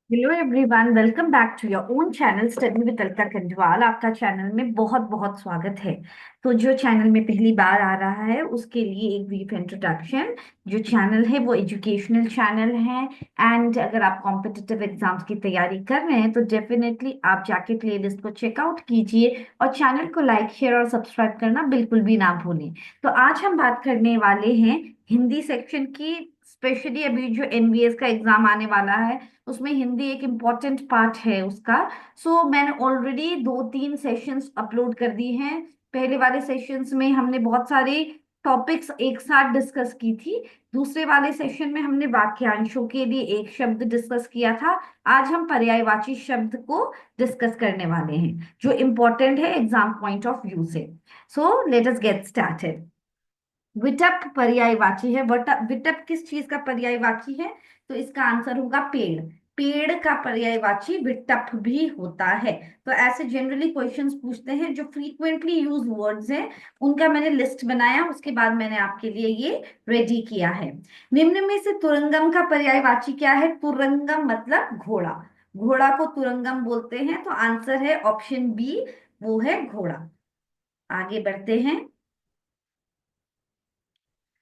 Hello everyone, welcome back to your own channel study with Alka Khandwal. आपका channel में बहुत बहुत स्वागत है। तो जो चैनल में पहली बार आ रहा है उसके लिए एक ब्रीफ इंट्रोडक्शन। जो चैनल है वो एजुकेशनल चैनल है। एंड अगर आप कॉम्पिटिटिव एग्जाम्स की तैयारी कर रहे हैं तो डेफिनेटली आप जाके प्लेलिस्ट को चेकआउट कीजिए और चैनल को लाइक शेयर और सब्सक्राइब करना बिल्कुल भी ना भूलें। तो आज हम बात करने वाले हैं हिंदी सेक्शन की। स्पेशली अभी जो एनवीएस का एग्जाम आने वाला है उसमें हिंदी एक इम्पॉर्टेंट पार्ट है उसका। मैंने ऑलरेडी 2-3 सेशंस अपलोड कर दिए हैं। पहले वाले सेशंस में हमने बहुत सारे टॉपिक्स एक साथ डिस्कस की थी। दूसरे वाले सेशन में हमने वाक्यांशों के लिए एक शब्द डिस्कस किया था। आज हम पर्यायवाची शब्द को डिस्कस करने वाले हैं जो इम्पोर्टेंट है एग्जाम पॉइंट ऑफ व्यू से। So let us get started. विटप पर्यायवाची है। विटप किस चीज का पर्यायवाची है? तो इसका आंसर होगा पेड़। पेड़ का पर्यायवाची विटप भी होता है। तो ऐसे जनरली क्वेश्चंस पूछते हैं जो फ्रीक्वेंटली यूज वर्ड्स हैं, उनका मैंने लिस्ट बनाया, उसके बाद मैंने आपके लिए ये रेडी किया है। निम्न में से तुरंगम का पर्यायवाची क्या है? तुरंगम मतलब घोड़ा। घोड़ा को तुरंगम बोलते हैं, तो आंसर है ऑप्शन बी, वो है घोड़ा। आगे बढ़ते हैं।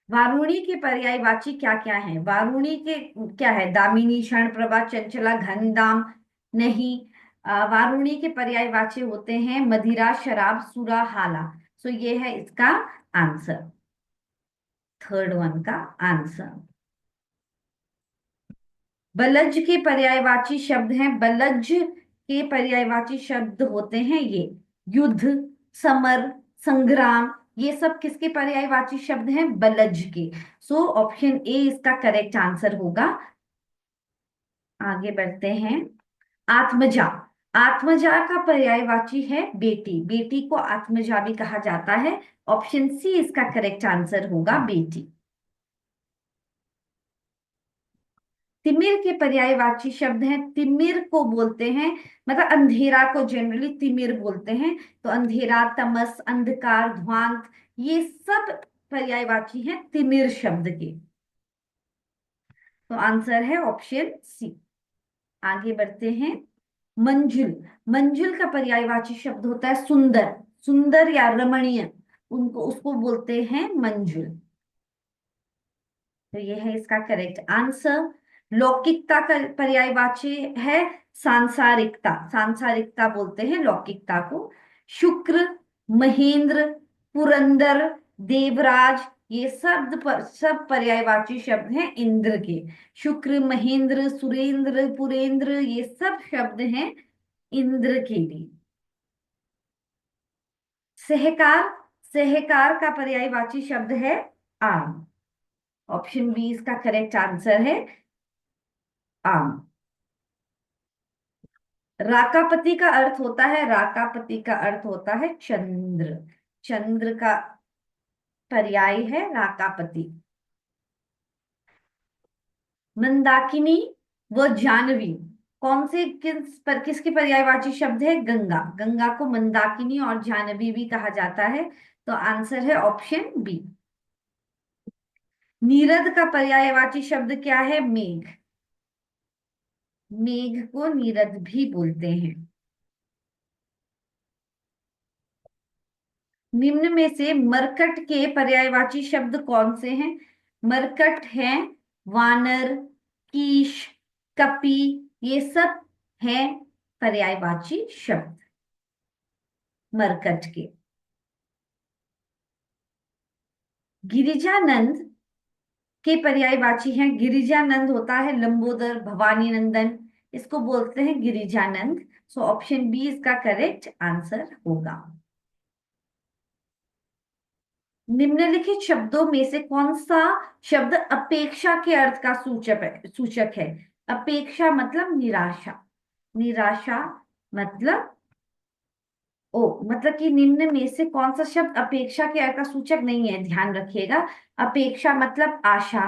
वारुणी के पर्यायवाची क्या क्या है? वारुणी के क्या है? दामिनी, क्षणप्रभा, चंचला, घनदाम? नहीं। वारुणी के पर्यायवाची होते हैं मदिरा, शराब, सुरा, हाला। सो ये है इसका आंसर, थर्ड वन का आंसर। बलज के पर्यायवाची शब्द हैं। बलज के पर्यायवाची शब्द होते हैं ये युद्ध, समर, संग्राम। ये सब किसके पर्यायवाची शब्द हैं? बलज के। ऑप्शन ए इसका करेक्ट आंसर होगा। आगे बढ़ते हैं। आत्मजा। आत्मजा का पर्यायवाची है बेटी। बेटी को आत्मजा भी कहा जाता है। ऑप्शन सी इसका करेक्ट आंसर होगा, बेटी। तिमिर के पर्यायवाची शब्द हैं। तिमिर को बोलते हैं, मतलब अंधेरा को जनरली तिमिर बोलते हैं। तो अंधेरा, तमस, अंधकार, ध्वांत, ये सब पर्यायवाची हैं तिमिर शब्द के। तो आंसर है ऑप्शन सी। आगे बढ़ते हैं। मंजुल। मंजुल का पर्यायवाची शब्द होता है सुंदर। सुंदर या रमणीय, उनको उसको बोलते हैं मंजुल। तो ये है इसका करेक्ट आंसर। लौकिकता का पर्यायवाची है सांसारिकता। सांसारिकता बोलते हैं लौकिकता को। शुक्र, महेंद्र, पुरंदर, देवराज, ये सब पर्यायवाची शब्द हैं इंद्र के। शुक्र, महेंद्र, सुरेंद्र, पुरेंद्र, ये सब शब्द हैं इंद्र के लिए। सहकार। सहकार का पर्यायवाची शब्द है आम। ऑप्शन बी इसका करेक्ट आंसर है, आम। राकापति का अर्थ होता है, राकापति का अर्थ होता है चंद्र। चंद्र का पर्याय है राकापति। मंदाकिनी व जानवी कौन से किसके पर्यायवाची शब्द है? गंगा। गंगा को मंदाकिनी और जानवी भी कहा जाता है। तो आंसर है ऑप्शन बी। नीरद का पर्यायवाची शब्द क्या है? मेघ। मेघ को नीरद भी बोलते हैं। निम्न में से मरकट के पर्यायवाची शब्द कौन से हैं? मरकट हैं वानर, कीश, कपि, ये सब हैं पर्यायवाची शब्द मरकट के। गिरिजानंद के पर्यायवाची हैं। गिरिजानंद होता है लंबोदर, भवानी नंदन, इसको बोलते हैं गिरिजानंद। ऑप्शन बी इसका करेक्ट आंसर होगा। निम्नलिखित शब्दों में से कौन सा शब्द अपेक्षा के अर्थ का सूचक है? अपेक्षा मतलब निराशा। निराशा मतलब, ओ मतलब कि निम्न में से कौन सा शब्द अपेक्षा के अर्थ का सूचक नहीं है? ध्यान रखिएगा। अपेक्षा मतलब आशा।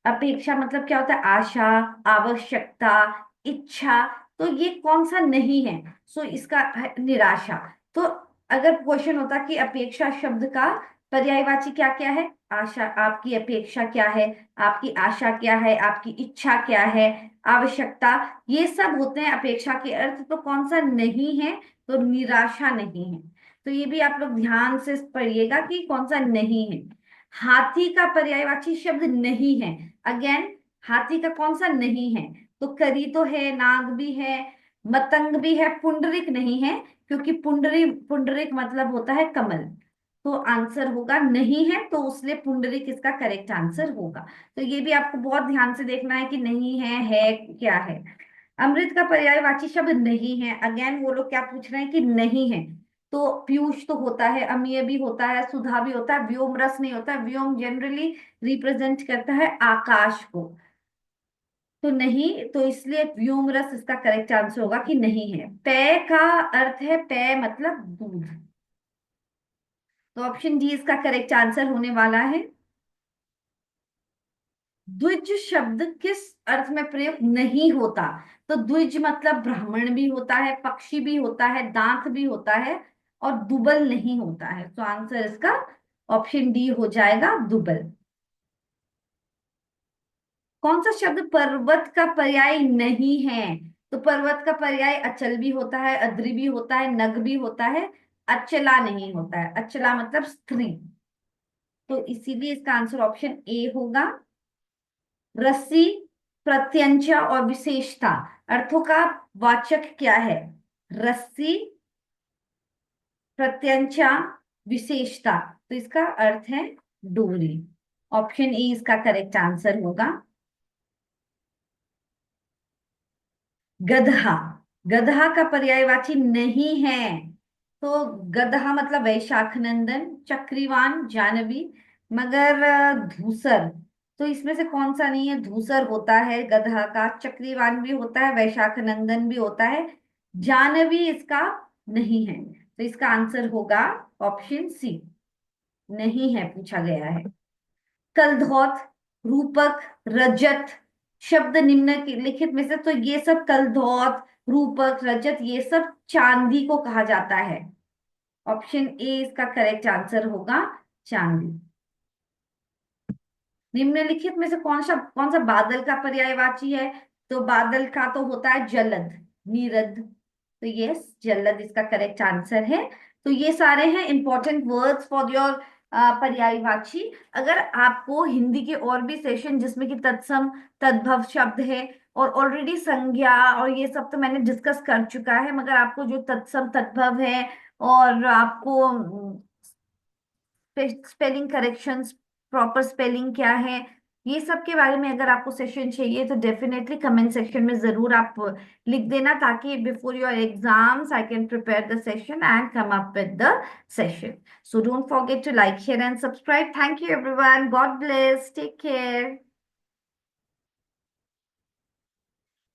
अपेक्षा मतलब क्या होता है? आशा, आवश्यकता, इच्छा। तो ये कौन सा नहीं है? इसका है निराशा। तो अगर क्वेश्चन होता कि अपेक्षा शब्द का पर्यायवाची क्या क्या है, आशा, आपकी अपेक्षा क्या है, आपकी आशा क्या है, आपकी इच्छा क्या है, आवश्यकता, ये सब होते हैं अपेक्षा के अर्थ। तो कौन सा नहीं है? तो निराशा नहीं है। तो ये भी आप लोग ध्यान से पढ़िएगा कि कौन सा नहीं है। हाथी का पर्यायवाची शब्द नहीं है। अगेन, हाथी का कौन सा नहीं है? तो करी तो है, नाग भी है, मतंग भी है, पुंडरिक नहीं है, क्योंकि पुंडरिक मतलब होता है कमल। तो आंसर होगा नहीं है, तो उसलिए पुंडरीक इसका करेक्ट आंसर होगा। तो ये भी आपको बहुत ध्यान से देखना है कि नहीं है क्या है। अमृत का पर्यायवाची शब्द नहीं है। अगेन वो लोग क्या पूछ रहे हैं कि नहीं है। तो पीयूष तो होता है, अमीय भी होता है, सुधा भी होता है, व्योम रस नहीं होता है। व्योम जनरली रिप्रेजेंट करता है आकाश को। तो नहीं, तो इसलिए व्योम रस इसका करेक्ट आंसर होगा कि नहीं है। पेय का अर्थ है, पेय मतलब दूध। तो ऑप्शन डी इसका करेक्ट आंसर होने वाला है। द्विज शब्द किस अर्थ में प्रयोग नहीं होता? तो द्विज मतलब ब्राह्मण भी होता है, पक्षी भी होता है, दांत भी होता है, और दुबल नहीं होता है। तो आंसर इसका ऑप्शन डी हो जाएगा, दुबल। कौन सा शब्द पर्वत का पर्याय नहीं है? तो पर्वत का पर्याय अचल भी होता है, अद्रि भी होता है, नग भी होता है, अचला नहीं होता है। अचला मतलब स्त्री। तो इसीलिए इसका आंसर ऑप्शन ए होगा। रस्सी, प्रत्यंचा और विशेषता, अर्थों का वाचक क्या है? रस्सी, प्रत्यंचा, विशेषता। तो इसका अर्थ है डोरी। ऑप्शन ए इसका करेक्ट आंसर होगा। गधा, गधा का पर्यायवाची नहीं है। तो गधा मतलब वैशाख नंदन, चक्रीवान, जानवी, मगर धूसर। तो इसमें से कौन सा नहीं है? धूसर होता है गधा का, चक्रीवान भी होता है, वैशाख नंदन भी होता है, जानवी इसका नहीं है। तो इसका आंसर होगा ऑप्शन सी, नहीं है पूछा गया है। कलधौत, रूपक, रजत शब्द निम्नलिखित में से, तो ये सब कलधौत, रूपक, रजत, ये सब चांदी को कहा जाता है। ऑप्शन ए इसका करेक्ट आंसर होगा, चांदी। निम्नलिखित में से कौन सा बादल का पर्यायवाची है? तो बादल का तो होता है जलद, नीरद। तो यस, जलद इसका करेक्ट आंसर है। तो ये सारे हैं इंपॉर्टेंट वर्ड्स फॉर योर पर्यायवाची। अगर आपको हिंदी के और भी सेशन जिसमें कि तत्सम, तद्भव शब्द है, और ऑलरेडी संज्ञा और ये सब तो मैंने डिस्कस कर चुका है, मगर आपको जो तत्सम तद्भव है, और आपको स्पेलिंग करेक्शंस, प्रॉपर स्पेलिंग क्या है, ये सब के बारे में अगर आपको सेशन चाहिए तो डेफिनेटली कमेंट सेक्शन में जरूर आप लिख देना, ताकि before your exams I can prepare the session and come up with the session. So don't forget to like, share and subscribe. Thank you everyone, God bless, take care.